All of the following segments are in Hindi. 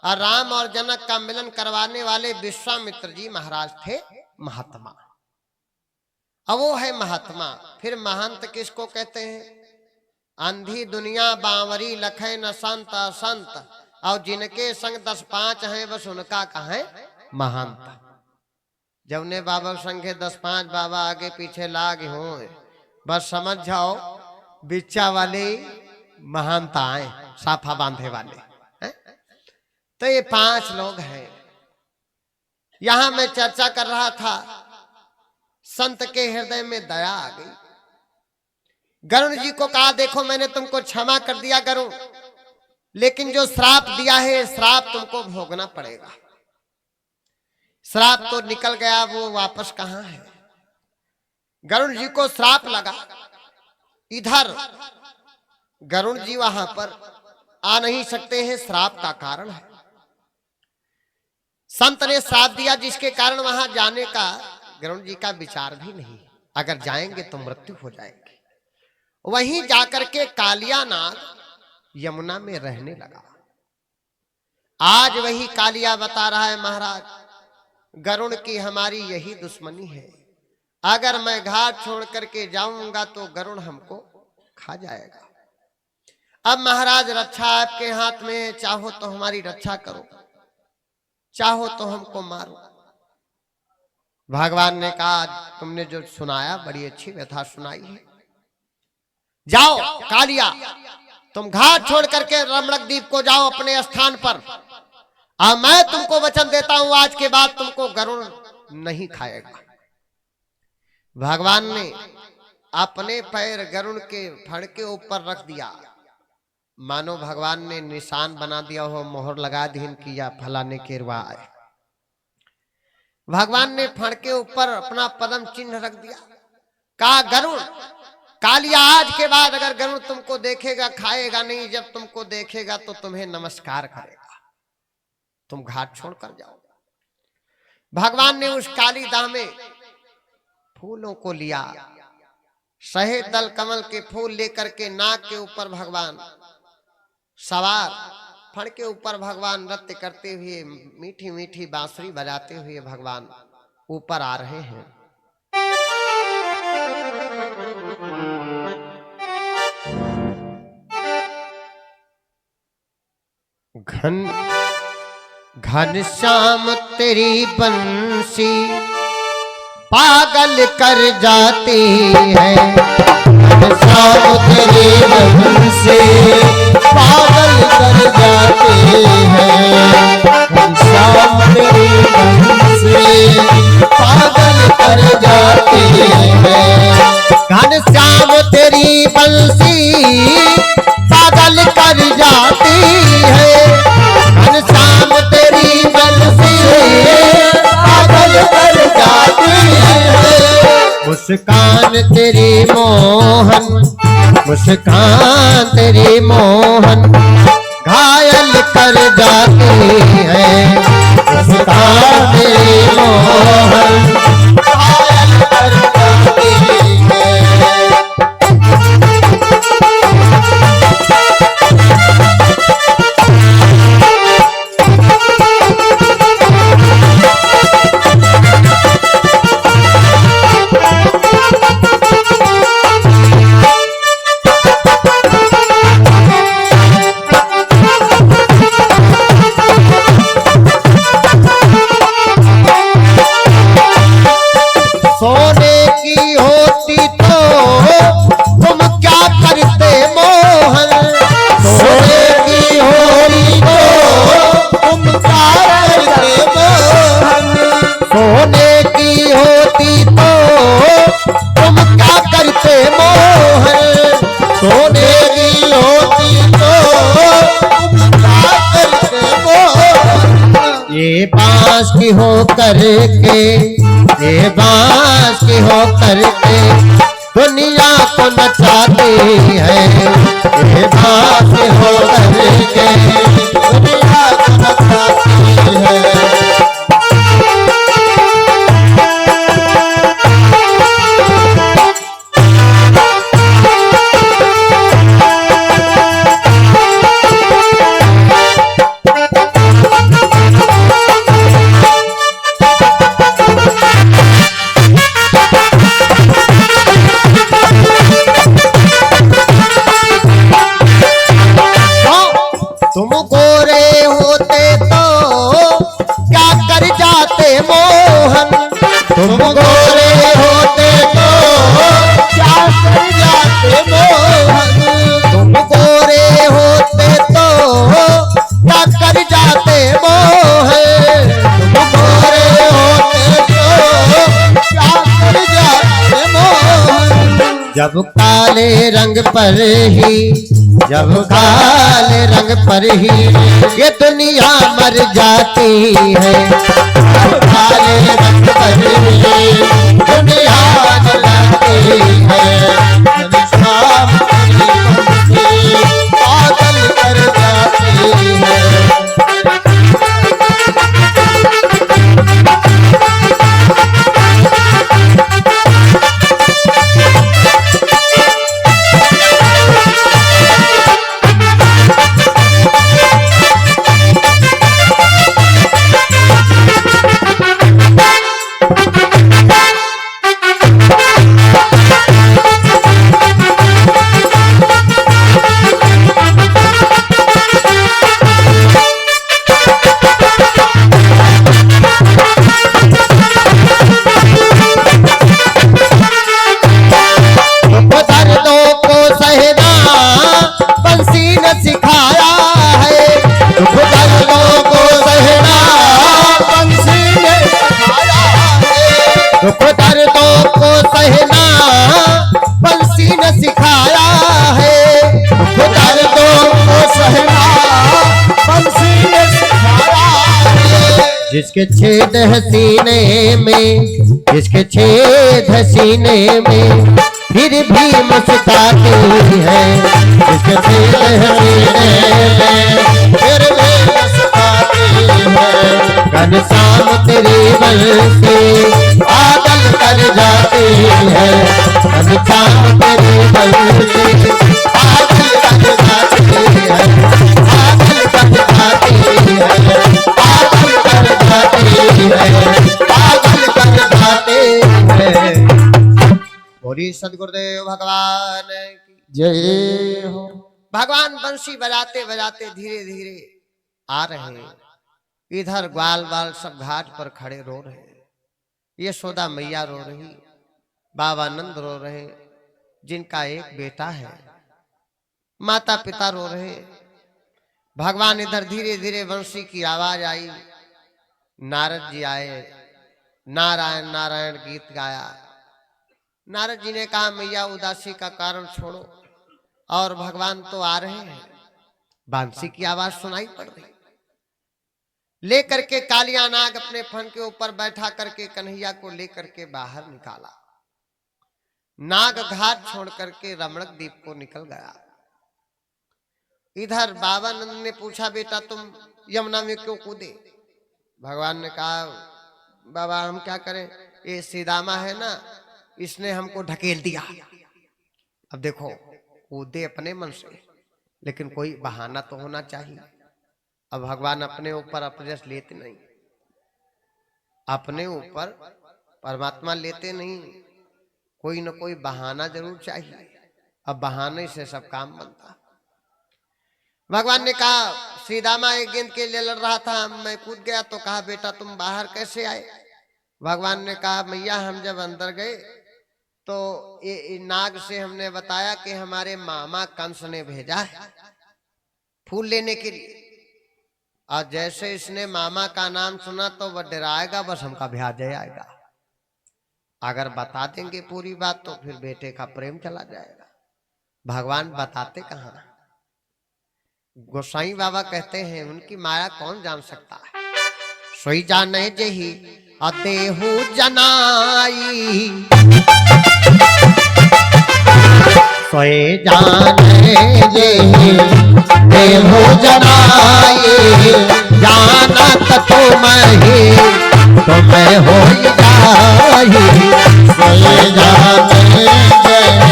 और राम और जनक का मिलन करवाने वाले विश्वामित्र जी महाराज थे महात्मा। अब वो है महात्मा। फिर महंत किसको कहते हैं? अंधी दुनिया बावरी लखे न संत असंत, और जिनके संग 10-5 हैं बस उनका कहें महंत। जब ने बाबा संगे 10-5 बाबा आगे पीछे लागे हो, बस समझ जाओ बिच्चा वाले महंत आए, साफा बांधे वाले है? तो ये 5 लोग हैं। यहां मैं चर्चा कर रहा था, संत के हृदय में दया आ गई। गरुड़ जी को कहा देखो मैंने तुमको क्षमा कर दिया गरुड़, लेकिन जो श्राप दिया है श्राप तुमको भोगना पड़ेगा। श्राप तो निकल गया, वो वापस कहां है? गरुड़ जी को श्राप लगा, इधर गरुड़ जी वहां पर आ नहीं सकते हैं, श्राप का कारण है। संत ने श्राप दिया जिसके कारण वहां जाने का गरुड़ जी का विचार भी नहीं, अगर जाएंगे तो मृत्यु हो जाएगी। वहीं जाकर के कालिया नाग यमुना में रहने लगा। आज वही कालिया बता रहा है महाराज, गरुड़ की हमारी यही दुश्मनी है, अगर मैं घाट छोड़ करके जाऊंगा तो गरुड़ हमको खा जाएगा। अब महाराज रक्षा आपके हाथ में है, चाहो तो हमारी रक्षा करो, चाहो तो हमको मारो। भगवान ने कहा तुमने जो सुनाया बड़ी अच्छी व्यथा सुनाई है, जाओ कालिया तुम घाट छोड़ करके रमणक द्वीप को जाओ अपने स्थान पर, और मैं तुमको वचन देता हूं आज के बाद तुमको गरुड़ नहीं खाएगा। भगवान ने अपने पैर गरुड़ के फड़ के ऊपर रख दिया, मानो भगवान ने निशान बना दिया हो, मोहर लगा दी किया फलाने के रुआए। भगवान ने फड़ के ऊपर अपना पदम चिन्ह रख दिया, कहा गरुड़ कालिया आज के बाद अगर गरुड़ तुमको देखेगा खाएगा नहीं, जब तुमको देखेगा तो तुम्हें नमस्कार करेगा, तुम घाट छोड़कर जाओ। भगवान ने उस काली दाह में फूलों को लिया, शहद दल कमल के फूल लेकर के नाक के ऊपर भगवान सवार, फण के ऊपर भगवान नृत्य करते हुए मीठी मीठी बांसुरी बजाते हुए भगवान ऊपर आ रहे हैं। घनश्याम तेरी बंसी पागल कर जाती है, घनश्याम तेरी बंसी पागल कर जाती है, घनश्याम तेरी बंसी पागल कर जाती है, घनश्याम तेरी बंसी पागल कर जाती है, घनश्याम तेरी बंसी पागल कर जाती है, मुस्कान तेरी मोहन, मुस्कान तेरी मोहन घायल कर जाती है, मुस्कान तेरी मोहन घायल कर जाती है। ये बांस की हो करके, ये बांस की हो करके दुनिया को नचाती है, ये बांस की हो करके दुनिया को नचाती है। मोहन, तुम गोरे होते तो क्या कर जाते मोहन, तुम गोरे होते तो क्या कर जाते मोहन, तुम गोरे होते तो क्या कर जाते मोहन। जब काले रंग पर ही, जब काले रंग पर ही ये दुनिया मर जाती है, जब काले रंग पर ही दुनिया मर जाती है, शाम पागल कर जाती है। सिखाया है दुख दर्दों को सहना बंसी ने सिखाया है, दुख दर्दों को सहना बंसी ने सिखाया है, दुख दर्दों को सहना बंसी ने सिखाया है। जिसके छेद है सीने में, जिसके छेद है सीने में फिर भी मुस्कुराती है, जिसके छेद है सीने में फिर भी मुस्कुराती है। घनश्याम तेरी बंसी पागल कर जाती है, घनश्याम तेरी बंसी पागल कर जाती है, पागल कर जाती है, पागल कर जाती है, पागल कर जाती है। बोली सदगुरुदेव भगवान की जय हो। भगवान बंसी बजाते बजाते धीरे धीरे आ रहे हैं। इधर ग्वाल बाल सब घाट पर खड़े रो रहे हैं। यशोदा मैया रो रही, बाबा नंद रो रहे, जिनका एक बेटा है, माता पिता रो रहे। भगवान इधर धीरे धीरे बंसी की आवाज आई, नारद जी आए, नारायण नारायण गीत गाया। नारद जी ने कहा मैया उदासी का कारण छोड़ो, और भगवान तो आ रहे हैं। बांसी की आवाज सुनाई पड़ रही। लेकर के कालिया नाग अपने फन के ऊपर बैठा करके कन्हैया को लेकर के बाहर निकाला। नाग घाट छोड़ करके रमणक द्वीप को निकल गया। इधर बाबा नंद ने पूछा बेटा तुम यमुना में क्यों कूदे? भगवान ने कहा बाबा हम क्या करें, ये सीदामा है ना, इसने हमको ढकेल दिया। अब देखो कूदे अपने मन से, लेकिन कोई बहाना तो होना चाहिए। अब भगवान अपने ऊपर अपयश लेते नहीं, अपने ऊपर परमात्मा लेते नहीं, कोई न कोई बहाना जरूर चाहिए। अब बहाने से सब काम बनता। भगवान ने कहा सीदामा एक गेंद के लिए लड़ रहा था, मैं कूद गया तो कहा बेटा तुम बाहर कैसे आए? भगवान ने कहा मैया हम जब अंदर गए तो ये नाग से हमने बताया कि हमारे मामा कंस ने भेजा है फूल लेने के लिए, और जैसे इसने मामा का नाम सुना तो वह डराएगा, बस हमका ब्याह जाएगा। अगर बता देंगे पूरी बात तो फिर बेटे का प्रेम चला जाएगा। भगवान बताते कहाँ? गोसाई बाबा कहते हैं उनकी माया कौन जान सकता है। सोई जाने जही अदेहु जनाई, सोए जाने जही देहु जनाई, जानत तुम ही तुम हो जाही, सोए जाने जही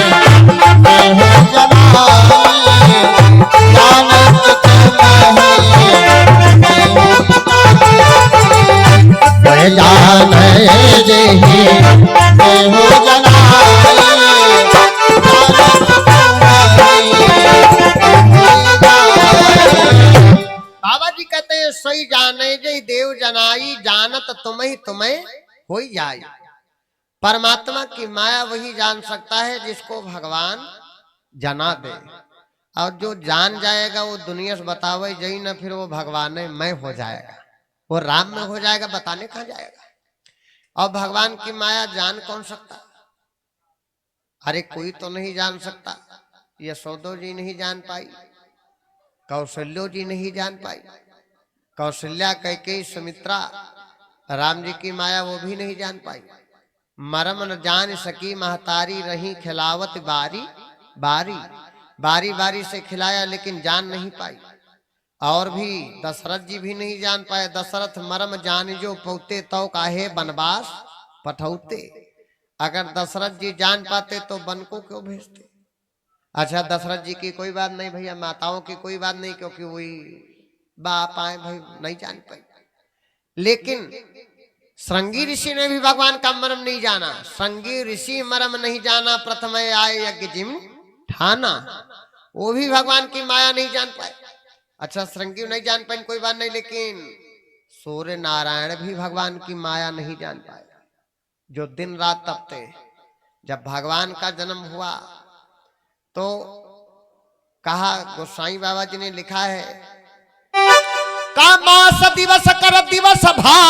देहु जनाई, जानत तुम ही जाने जही देहु जनाई। बाबा जी कहते ते सोई जाने जय देव जनाई, जानत तुम्हें हो जाए। परमात्मा की माया वही जान सकता है जिसको भगवान जना दे, और जो जान जाएगा वो दुनिया से बतावे जई ना, फिर वो भगवान में हो जाएगा, वो राम में हो जाएगा, बताने कहाँ जाएगा। और भगवान की माया जान कौन सकता? अरे कोई तो नहीं जान सकता। यशोदो जी नहीं जान पाई, कौशल्यो जी नहीं जान पाई, कौशल्या कैकेयी सुमित्रा राम जी की माया वो भी नहीं जान पाई। मरम न जान सकी महतारी, रही खिलावत बारी बारी, बारी बारी से खिलाया लेकिन जान नहीं पाई। और भी दशरथ जी भी नहीं जान पाए। दशरथ मरम जान जो पौते तो काहे बनवास पठौते। अगर दशरथ जी जान पाते तो वन को क्यों भेजते? अच्छा दशरथ जी की कोई बात नहीं भैया, माताओं की कोई बात नहीं, क्योंकि वही बाप आए भाई नहीं जान पाई। लेकिन श्रृंगी ऋषि ने भी भगवान का मर्म नहीं जाना। श्रृंगी ऋषि मर्म नहीं जाना, प्रथम आए यज्ञ जिम ठाना। वो भी भगवान की माया नहीं जान पाए। अच्छा श्रृंगी नहीं जान पाए कोई बात नहीं, लेकिन सूर्य नारायण भी भगवान की माया नहीं जान पाए, जो दिन रात तपते। जब भगवान का जन्म हुआ तो कहा, गोसाई बाबा जी ने लिखा है, कामास दिवस कर दिवस भा,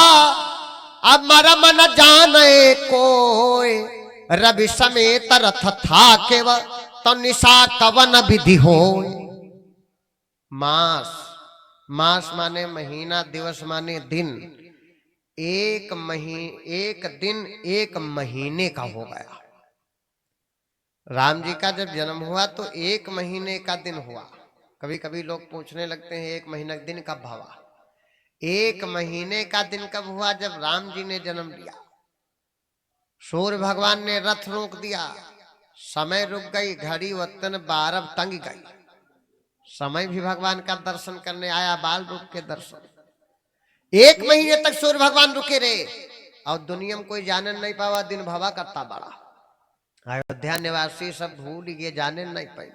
अब मरम न जाने कोई। रवि समेत रथ था केव, तो निशा कवन विधि हो। मास, मास माने महीना, दिवस माने दिन। एक दिन एक महीने का हो गया। राम जी का जब जन्म हुआ तो एक महीने का दिन हुआ। कभी कभी लोग पूछने लगते हैं एक महीना दिन कब भावा? एक महीने का दिन कब हुआ? जब राम जी ने जन्म लिया। सूर्य भगवान ने रथ रोक दिया, समय रुक गई, घड़ी वतन 12 तंग गई। समय भी भगवान का दर्शन करने आया, बाल रूप के दर्शन। एक महीने तक सूर्य भगवान रुके रहे, और दुनिया में कोई जाने नहीं पावा दिन भवा करता बड़ा। अयोध्या निवासी सब भूल गए, जाने नहीं पाए।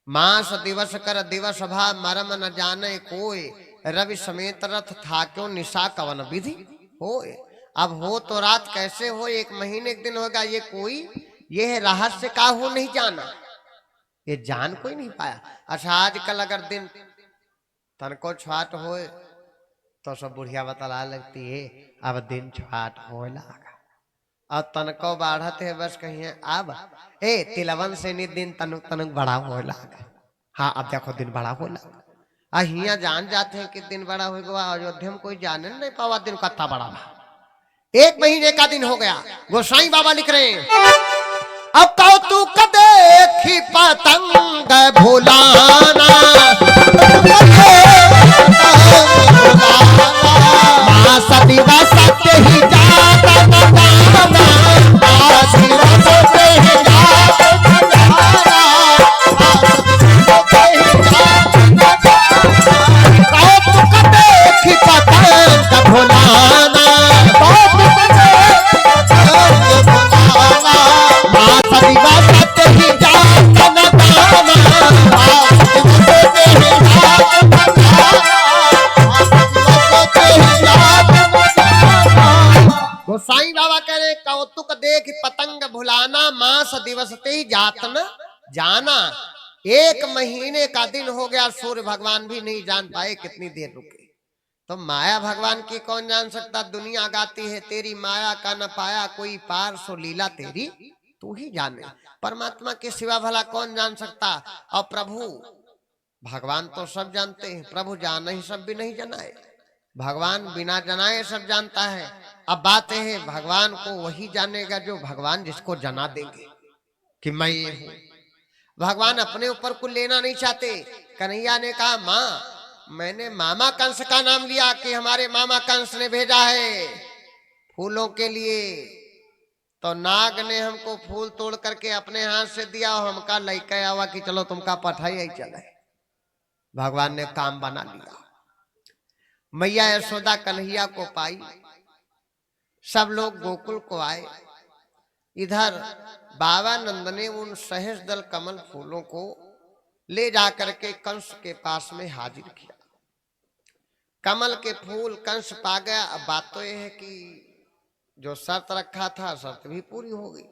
मास दिवस कर दिवस भा, मरम न जाने कोई। रवि समेत रथ था क्यों, निशा कवन विधि होए। अब हो तो रात कैसे हो, एक महीने के दिन होगा, ये कोई ये रहस्य का हो नहीं जाना, ये जान कोई नहीं पाया। अच्छा आजकल अगर दिन तनको छाट हो तो सब बुढ़िया बतला लगती है अब दिन छाट हो लगा, और तनको बाढ़त है बस कहिए अब ए तिलवन से नि दिन तनुक तनुक बड़ा हो लगा। हाँ अब देखो दिन बड़ा हो लगा। अहिया जान जाते हैं कि दिन बड़ा हो गया, अयोध्या में कोई जाने नहीं पावा दिन कत्ता बड़ा। एक महीने का दिन हो गया। गोसाई बाबा लिख रहे हैं, अब कौतुक देखी पतंग भुलाना, सदिवा सत्य ही जाता बताना, सदिवा सत्य ही जाता बताना, कौतुक देखी पतंग भुलाना, सदिवा सत्य ही जाता बताना, गोसाई बाबा कह रहे कौतुक देख पतंग भुलाना, मास दिवस ते ही जातन जाना। एक महीने का दिन हो गया, सूर्य भगवान भी नहीं जान पाए कितनी देर रुके। तो माया भगवान की कौन जान सकता? दुनिया गाती है तेरी माया का न पाया कोई पार, सो लीला तेरी तू ही जाने। परमात्मा के सिवा भला कौन जान सकता? और प्रभु भगवान तो सब जानते हैं, प्रभु जान ही सब भी नहीं जनाए। भगवान बिना जनाए सब जानता है। अब बात है भगवान को वही जानेगा जो भगवान जिसको जना देंगे कि मैं ये हूं। भगवान अपने ऊपर कुछ लेना नहीं चाहते। कन्हैया ने कहा माँ मैंने मामा कंस का नाम लिया कि हमारे मामा कंस ने भेजा है फूलों के लिए, तो नाग ने हमको फूल तोड़ करके अपने हाथ से दिया और हमका लेके आवा कि चलो तुमका पठाई ही चले। भगवान ने काम बना लिया। मैया यशोदा कन्हैया को पाई, सब लोग गोकुल को आए। इधर बाबा नंद ने उन सहज दल कमल फूलों को ले जाकर के कंस के पास में हाजिर किया। कमल के फूल कंस पा गया। अब बात तो यह है कि जो शर्त रखा था शर्त भी पूरी हो गई।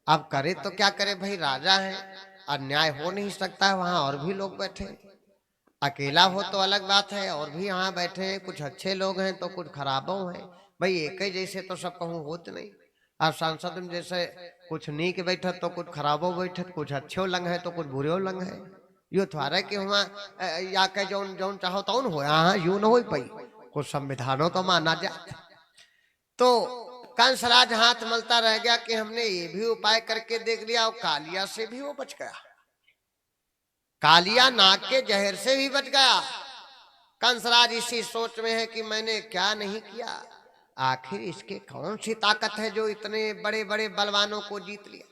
अब करे तो क्या करे भाई, राजा है, अन्याय हो नहीं सकता है। वहां और भी लोग बैठे हैं। अकेला हो तो अलग बात है, और भी यहाँ बैठे हैं, कुछ अच्छे लोग हैं तो कुछ खराबों हैं। भाई एक ही जैसे तो सब कहूँ होत नहीं। अब सांसद में जैसे कुछ नीक बैठत तो कुछ खराबो बैठत, कुछ अच्छे लंग है तो कुछ बुरे लंग है। यो थोड़ा कि हुआ या के जौन जौन चाहो तौन हो, हाँ यूं न हो पाई। कुछ संविधानों तो माना जाए। तो कंसराज हाथ मलता रह गया कि हमने ये भी उपाय करके देख लिया, और कालिया से भी वो बच गया। कालिया नाग के जहर से भी बच गया। कंसराज इसी सोच में है कि मैंने क्या नहीं किया, आखिर इसके कौन सी ताकत है जो इतने बड़े बड़े बलवानों को जीत लिया।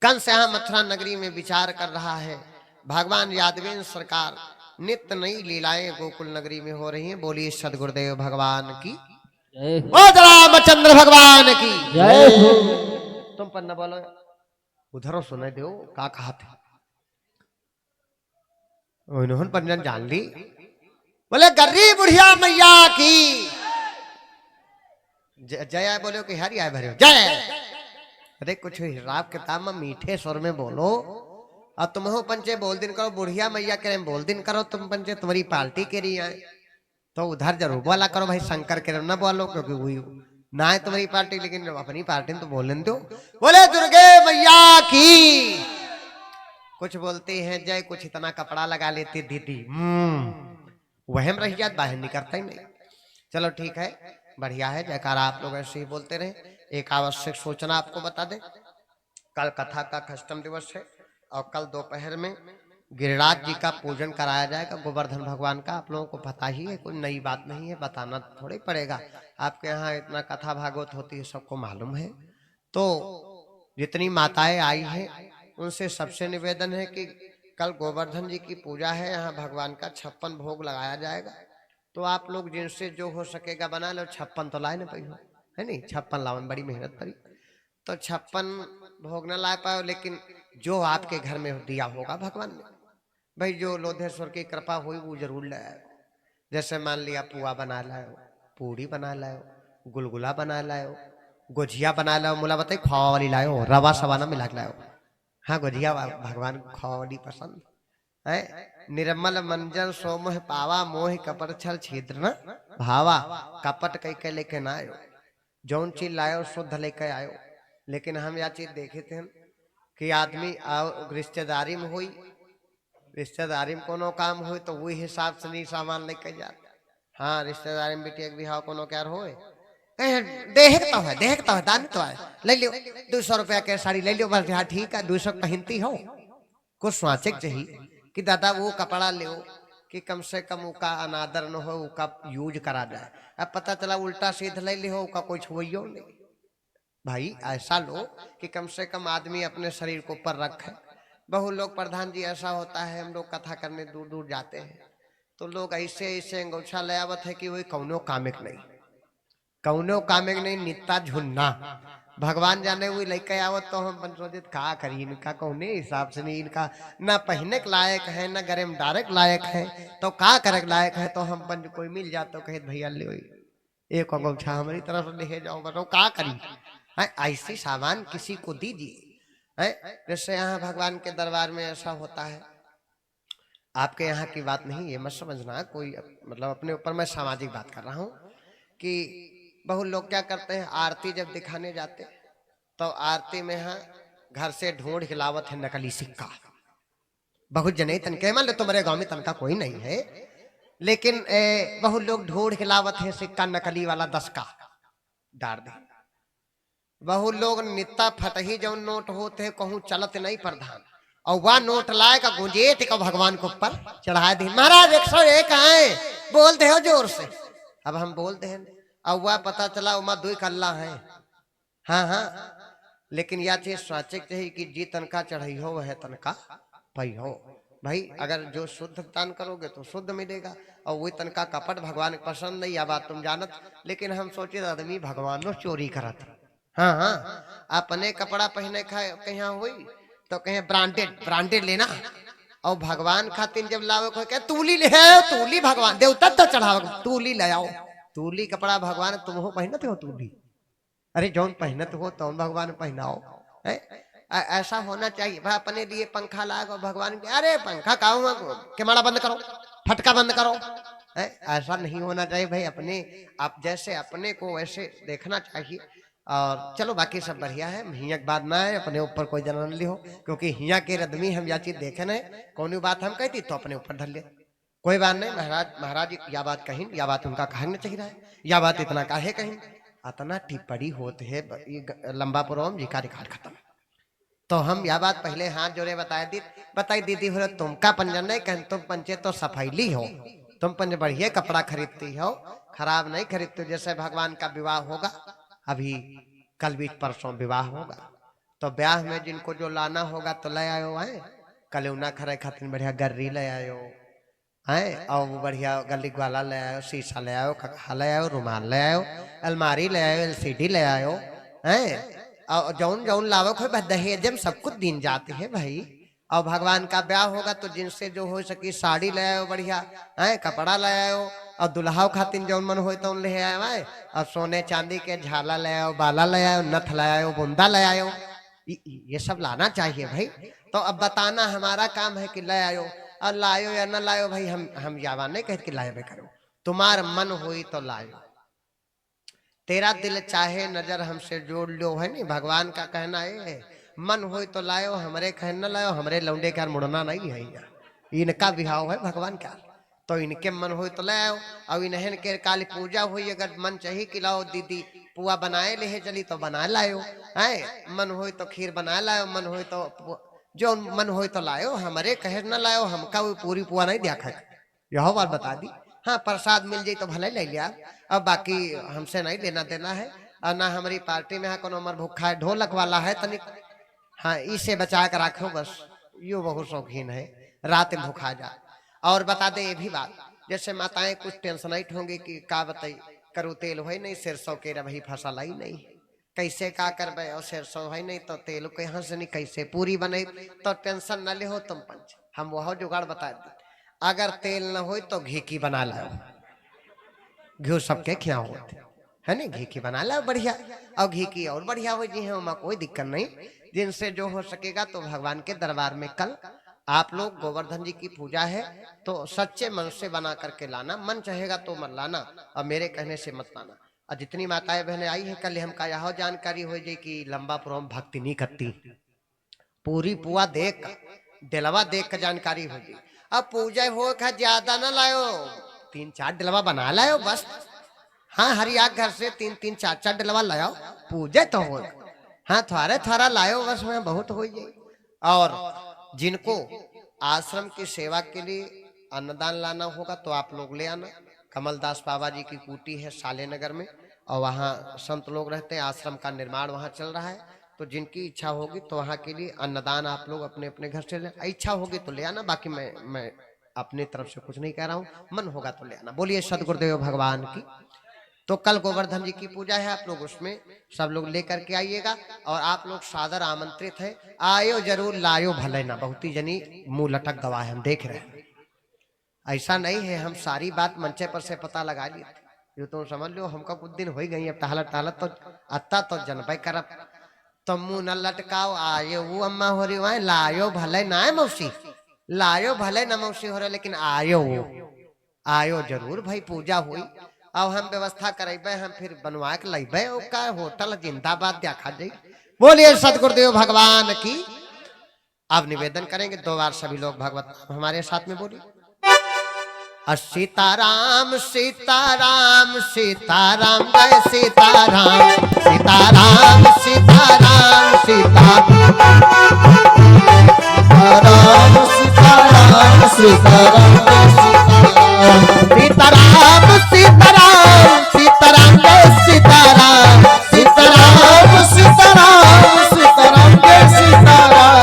कंस यहाँ मथुरा नगरी में विचार कर रहा है। भगवान यादवेंद्र सरकार नित्य नई लीलाएं गोकुल नगरी में हो रही हैं। बोलिए सदगुरुदेव भगवान की जय हो। ओ रामचंद्र भगवान की जय हो। तुम पर न बोलो, उधरों सुने दो का कहा थे। उन्होंने पंजन जान ली। बोले गर्री बुढ़िया मैया की जय। बोलो कि हरि आय भरे जय। अरे कुछ हिसाब किताब में मीठे स्वर में बोलो। अब तुम हो पंचे बोल दिन करो, बुढ़िया मैया के बोल दिन करो। तुम पंचे तुम्हारी पार्टी के रही है तो उधर जरूर बोला करो भाई, शंकर के न बोलो, क्योंकि वही ना है तुम्हारी पार्टी, लेकिन अपनी पार्टी में तो बोलने दो। बोले दुर्गे मैया की कुछ बोलते हैं जय, कुछ इतना कपड़ा लगा लेती दीदी। वहम रह जात, बाहर नहीं करता ही नहीं। चलो ठीक है, बढ़िया है, जयकारा आप लोग ऐसे ही बोलते रहे। एक आवश्यक सूचना आपको बता दें, कल कथा का खष्टम दिवस है, और कल दोपहर में गिरिराज जी का पूजन कराया जाएगा, गोवर्धन भगवान का। आप लोगों को पता ही है, कोई नई बात नहीं है, बताना थोड़ी पड़ेगा। आपके यहाँ इतना कथा भागवत होती है, सबको मालूम है। तो जितनी माताएं आई हैं उनसे सबसे निवेदन है कि कल गोवर्धन जी की पूजा है, यहाँ भगवान का 56 भोग लगाया जाएगा। तो आप लोग जिनसे जो हो सकेगा बना लो। 56 तो लाए ना भाई, है नहीं, 56 लावन बड़ी मेहनत करी। तो 56 भोग न ला पाओ, लेकिन जो आपके घर में दिया होगा भगवान ने, भाई जो लोधेश्वर की कृपा हुई वो जरूर ले आए। जैसे मान लिया पुआ बना लाओ, पूड़ी बना लाओ, गुलगुला बना लाओ, गुजिया बना लाओ। मुला बताइए खोआ वाली लाओ, रवा सवा ना मिला के लाओ। हाँ गुजिया भगवान को खोआ वाली पसंद है। निर्मल मंजन सोमह पावा, मोह कपट छल छिद्र न भावा। कपट कई के लेके ना आयो, जौन चीज लायो शुद्ध लेके आयो। लेकिन हम यह चीज देखे थे कि आदमी रिश्तेदारी में हुई, रिश्तेदारी में कोनो काम हुई तो वही हिसाब से नहीं सामान लेके जा। हाँ रिश्तेदारी में बेटी एक बिहाव कोनो क्या हो, देखता है दान तो है, ले लियो 200 रुपया के साड़ी ले लियो बस। हाँ ठीक है, 200 पहनती हो, कुछ स्वाचिक चाहिए कि दादा वो कपड़ा ले कि कम से कम उसका अनादर न हो, उसका यूज करा जाए। अब पता चला उल्टा सीधा ले ली हो, उसका कोई छुइयो नहीं। भाई ऐसा लो कि कम से कम आदमी अपने शरीर को ऊपर रखे। बहु लोग प्रधान जी ऐसा होता है, हम लोग कथा करने दूर दूर जाते हैं तो लोग ऐसे ऐसे अंगोछा ले आवत है कि वही कौनो कामिक नहीं, कौनो कामिक नहीं, नित्ता झुन्ना। भगवान जाने हुई लेके आवत तो हम सोचित का करी, इनका कौने हिसाब से नहीं, इनका ना पहने के लायक है ना गरे में डायरेक्ट लायक है, तो का करे लायक है। तो हम पंच कोई मिल जाते तो कहे भैया ले एक अंगोछा हमारी तरफ ले जाओ, बताओ का करी। ऐसी सामान किसी को दीजिए। जैसे यहाँ भगवान के दरबार में ऐसा होता है, आपके यहाँ की बात नहीं, ये मत समझना कोई, मतलब अपने ऊपर मैं सामाजिक बात कर रहा हूँ कि बहुत लोग क्या करते हैं, आरती जब दिखाने जाते तो आरती में यहाँ घर से ढूंढ हिलावत है नकली सिक्का। बहुत जने तनके मान लो तुम्हारे गांव में तनका कोई नहीं है, लेकिन बहुत लोग ढूंढ हिलावत है सिक्का नकली वाला 10 का डाल दे। बहु लोग नित्ता फटही जो नोट होते हैं कहूँ चलत नहीं प्रधान, और वह नोट लाए का गुंजेत का भगवान को ऊपर चढ़ा दी। महाराज 101 आए बोलते हो जोर से। अब हम बोलते हैं अब वह पता चला उमा 2 कल्ला है। हाँ हाँ, लेकिन यह चीज स्वाचिक चाहिए कि जी तनका चढ़ी हो वह तनका पई हो। भाई अगर जो शुद्ध दान करोगे तो शुद्ध मिलेगा, और वही तनका कपट भगवान को पसंद नहीं, यह बात तुम जानत। लेकिन हम सोचे आदमी भगवान चोरी करत। हाँ हाँ, अपने कपड़ा पहने कहीं हुई तो कहीं ब्रांडेड ब्रांडेड लेना, और भगवान खातिर जब लावे कोई कहे तूली ले आओ, तूली भगवान देवता तो चढ़ाओ, तूली ले आओ। तूली कपड़ा भगवान तुम हो पहनते हो तूली, अरे जौन पहनत हो तो भगवान पहनाओ। ऐसा होना चाहिए भाई। अपने लिए पंखा लागो भगवान के, अरे पंखा काऊ केमाड़ा बंद करो, फटका बंद करो, ऐसा नहीं होना चाहिए भाई। अपने आप जैसे अपने को वैसे देखना चाहिए। और चलो बाकी सब बढ़िया है, हिया बात ना है, अपने ऊपर कोई जनन ली हो, क्योंकि हिया के रदमी हम या चीज देखे न, कौन बात हम कहती तो अपने ऊपर धर ले, कोई बात नहीं। महाराज या बात कहीं, या बात उनका कहना चाहिए है, या बात इतना काहे कहीं, इतना टिप्पणी होते है लंबा प्रोग्राम जी का रिकॉर्ड खत्म। तो हम यह बात पहले हाथ जोड़े बताई दीदी हो, तुमका पंजन नहीं कहें, तुम पंचे तो सफाईली हो, तुम पंच बढ़िया कपड़ा खरीदती हो, खराब नहीं खरीदते। जैसे भगवान का विवाह होगा, अभी कल बीच परसों विवाह होगा, तो ब्याह में जिनको जो लाना होगा तो ले आयो है। कलौना खरे खातिर बढ़िया गर्री ले आयो है, और वो बढ़िया गली ग्वाला ले आयो, शीशा ले आयो, खखा ले आयो, रुमाल ले आयो, अलमारी ले आयो, LCD ले आयो है। और जौन जौन लावो कोई दहेज में सब कुछ दिन जाते हैं भाई। और भगवान का ब्याह होगा तो जिनसे जो हो सके साड़ी ले आयो बढ़िया है, कपड़ा ले आयो, और दुल्हाओ खातिर जौन मन हो तो ले आयो है, और सोने चांदी के झाला ले आयो, बाला ले आयो, नथ ले आयो, बुंदा ले आयो, ये सब लाना चाहिए भाई। तो अब बताना हमारा काम है कि ले आयो, और लायो या न लायो भाई, हम यावा नहीं कह के लाए करो, तुम्हार मन हुई तो लायो, तेरा दिल चाहे नजर हमसे जोड़ लो है नहीं। भगवान का कहना है मन हो तो लायो, हमरे कहना लायो, हमरे लौंडे का मुड़ना नहीं है, इनका विहाव है भगवान का, तो इनके मन हो तो लायो। और इन्हें के काली पूजा हुई, अगर मन चाहिए कि लाओ दीदी पुआ बनाए ले चली तो बना लायो है, मन हो तो खीर बना लायो, मन हो तो जो मन हो तो लायो, हमारे कहे न लायो, हमका वो पूरी पुआ नहीं दिया खाए, यह बात बता दी। हाँ प्रसाद मिल जाये तो भले ले लिया, अब बाकी हमसे नहीं लेना देना है। और ना हमारी पार्टी में कोनो मर भूखा है, ढोलक वाला है तनिक, हाँ इसे बचा कर रखो बस, यो बहुत शौकीन है, रात में भूखा जा। और बता दे ये भी बात, जैसे माताएं कुछ टेंशन नहीं होंगी कि का बताई करू तेल हो नहीं, सरसों के रही फसल आई नहीं, कैसे का करबे, और सरसों है नहीं तो तेल के यहाँ से नहीं, कैसे पूरी बने, तो टेंशन न ले हो तुम पंच, हम वह जुगाड़ बता दी। अगर तेल न हो तो घी की बना लो, घी सबके खिया होते है नहीं, घी की बना लो बढ़िया, और घी की और बढ़िया हो जी है, कोई दिक्कत नहीं। जिनसे जो हो सकेगा तो भगवान के दरबार में कल आप लोग गोवर्धन जी की पूजा है, तो सच्चे मन से बना करके लाना, मन चाहेगा तो मत लाना, और मेरे कहने से मत लाना। और जितनी माताएं बहनें आई है कल हमका यह जानकारी हो जाए कि लंबा प्रोग्राम भक्ति नहीं करती, पूरी पुआ देख दिलवा देख कर जानकारी हो जाए। अब पूजा हो ज्यादा ना लायो, 3-4 डलवा बना लायो बस, हाँ हरिया घर से 3-3 4-4 डलवा लाओ, पूजे तो हो, हाँ थोड़ा लायो बस में बहुत हो जाए। और जिनको आश्रम की सेवा के लिए अन्नदान लाना होगा तो आप लोग ले आना। कमलदास बाबा जी की कुटी है सालेनगर में, और वहाँ संत लोग रहते हैं, आश्रम का निर्माण वहाँ चल रहा है, तो जिनकी इच्छा होगी तो वहाँ के लिए अन्नदान आप लोग अपने अपने घर से ले, इच्छा होगी तो ले आना, बाकी मैं अपनी तरफ से कुछ नहीं कह रहा हूँ, मन होगा तो ले आना। बोलिए सदगुरुदेव भगवान की। तो कल गोवर्धन जी की पूजा है, आप लोग उसमें सब लोग लेकर के आइएगा, और आप लोग सादर आमंत्रित है, आयो जरूर लायो भले ना, बहुत ही जनी मुंह लटक गवा है, हम देख रहे हैं, ऐसा नहीं है, हम सारी बात मंचे पर से पता लगा लिए, जो तुम समझ लो हमका कुछ दिन हो गई, अब टहलत तो अत्ता तो जनबे करब, तो मुंह न लटकाओ, आयो वो अम्मा हो रही वहां, लायो भले ना है मौसी, लायो भले न मौसी हो रहे, लेकिन आयो जरूर भाई, पूजा हुई, अब हम व्यवस्था करेबे, हम फिर बनवा के लेबे, का होटल जिंदाबाद देखा जाए। बोलिए सतगुरुदेव भगवान की। अब निवेदन करेंगे 2 बार सभी लोग भगवत हमारे साथ में बोलिए, सीताराम सीताराम सीताराम जय सीताराम, सीताराम सीताराम सीताराम सीताराम सीताराम सीताराम सीताराम सीताराम जय सीताराम, सीताराम सीताराम सीताराम जय सीताराम,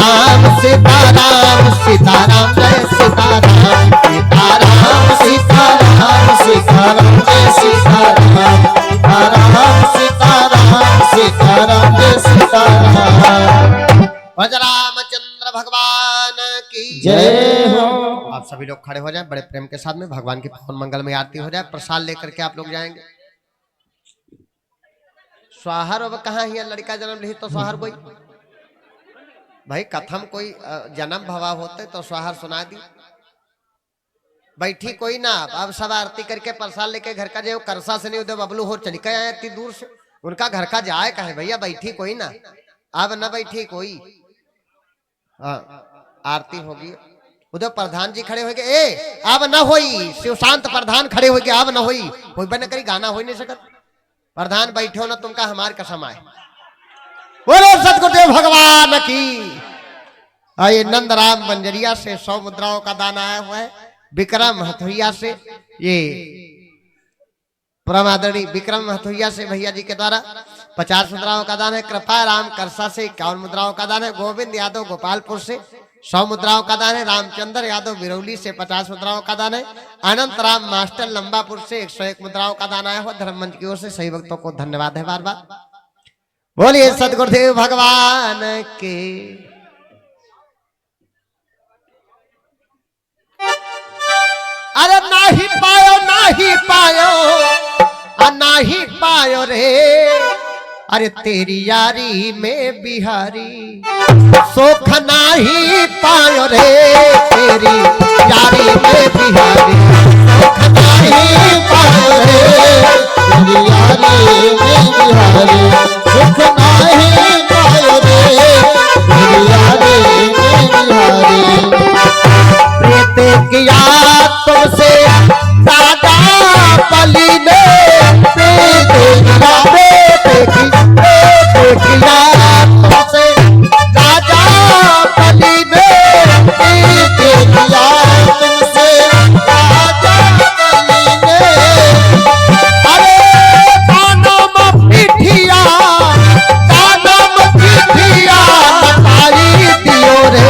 सीताराम सीताराम सीताराम जय सीताराम, सीताराम सीताराम सीताराम जय सीताराम, सीताराम सीताराम सीताराम जय सीताराम। भज रामचंद्र रामचंद्र भगवान की जय हो। आप सभी लोग खड़े हो जाएं बड़े प्रेम के साथ में, भगवान की पावन मंगल में आरती हो जाए। प्रसाद लेकर के आप लोग जाएंगे। स्वाहर अब कहाँ ही लड़का जन्म ली तो स्वाहर कोई भाई कथम कोई जन्म भवा होते तो स्वाहर सुना दी। बैठी कोई ना, अब सब आरती करके प्रसाद लेके घर का जो करसा से नहीं उधर बबलू हो चल के आए इतनी दूर से, उनका घर का जाए कहे भैया, बैठी कोई ना, अब न बैठी कोई। आरती होगी उधर प्रधान जी खड़े हो गए, ए अब न होई, शिव शांत प्रधान खड़े हो गए, अब न होई, कोई बन करी गाना हो नहीं सकत। प्रधान बैठे हो ना, तुमका हमार कसम आए। बोलो सतगुरुदेव भगवान की। आइए नंदराम बंजरिया से 100 मुद्राओं का दान आया हुआ है। विक्रम हथुरिया से, ये परमादरणी विक्रम हथुरिया से भैया जी के द्वारा 50 मुद्राओं का दान है। कृपा राम करसा से 51 मुद्राओं का दान है। गोविंद यादव गोपालपुर से 100 मुद्राओं का दान है। रामचंद्र यादव बिरौली से 50 मुद्राओं का दान है। अनंत राम मास्टर लंबापुर से 101 मुद्राओं का दान आया हुआ। धर्म मंच की ओर से सही भक्तों को धन्यवाद है बार बार। बोलिए सतगुरुदेव भगवान के। अरे नाही पायो नाही पायो नाही पायो रे, अरे तेरी यारी में बिहारी सोख नाही पायो रे, तेरी यारी में बिहारी सोख नाही पायो रे, तेरी यारी में बिहारी सुख नाही पायो रे, तेरी यारी में बिहारी। प्रीत किया तुमसे दादा बलि ने, प्रीत किया तुमसे दादा बलि ने, प्रीत किया तुमसे दादा बलि ने। अरे कानम पिठिया बताई दियो रे,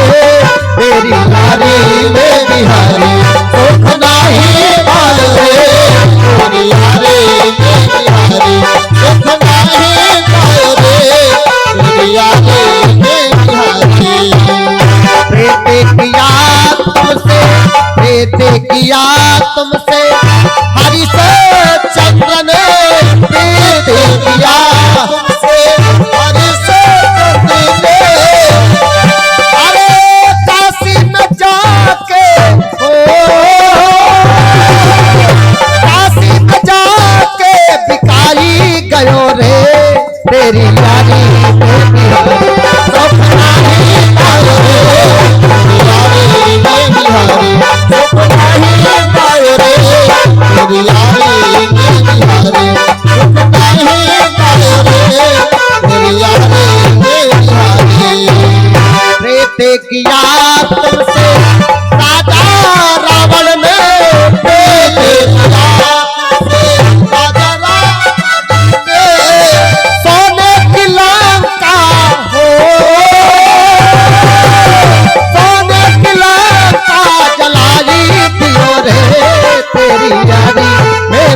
तेरी यारी में बिहारी सुख नाही पायो रे, तेरी यारी में बिहारी सुख नाही पायो रे, तेरी यारी में बिहारी। प्रीत किया तुमसे, प्रीत किया तुमसे हरि से चंद्र ने, प्रीत किया तुमसे हरि से चंद्र ने। गयो रे, तेरी यारी में बिहारी सुख नाही पायो रे, तेरी यारी में बिहारी सुख नाही पायो रे, तेरी यारी में बिहारी सुख नाही पायो रे, तेरी यारी में बिहारी। प्रीत किया तुमसे राजा रावण ने, प्रीत किया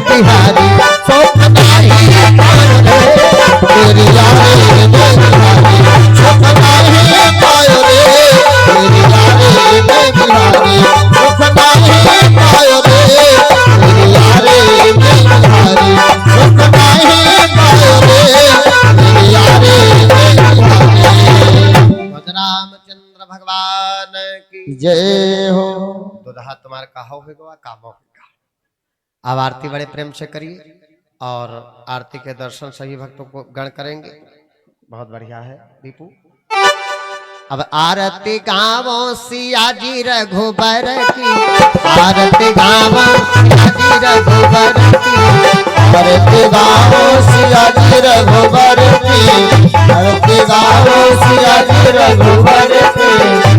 बिहारी सुख नाही पायो रे, तेरी यारी में बिहारी सुख नाही पायो रे, तेरी यारी में बिहारी सुख नाही पायो रे, तेरी यारी में बिहारी सुख नहीं पायो रे, तेरी यारी में बिहारी। रामचंद्र भगवान की जय हो। दुल्हा तुम्हारा कहा होगा कामों का। अब आरती बड़े प्रेम से करिए और आरती के दर्शन सभी भक्तों को गण करेंगे। बहुत बढ़िया है दीपू। अब आरती गावो सिया जी रघुबर की, आरती गावो सिया जी रघुबर की, आरती गावो सिया जी रघुबर की, आरती गावो सिया जी रघुबर की।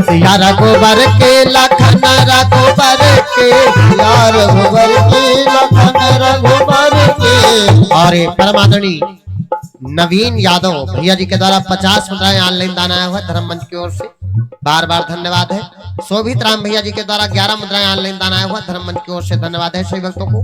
सिया रघुबर के लखन रघुबर के, सिया रघुबर की लखन रघुबर के। और परमादरणी नवीन यादव भैया जी के द्वारा 50 मुद्राएं ऑनलाइन दान आया हुआ धर्म मंच की ओर से, बार बार धन्यवाद है। शोभित राम भैया जी के द्वारा 11 मुद्राएं ऑनलाइन दान आया हुआ धर्म मंच की ओर से, धन्यवाद है सभी भक्तों को।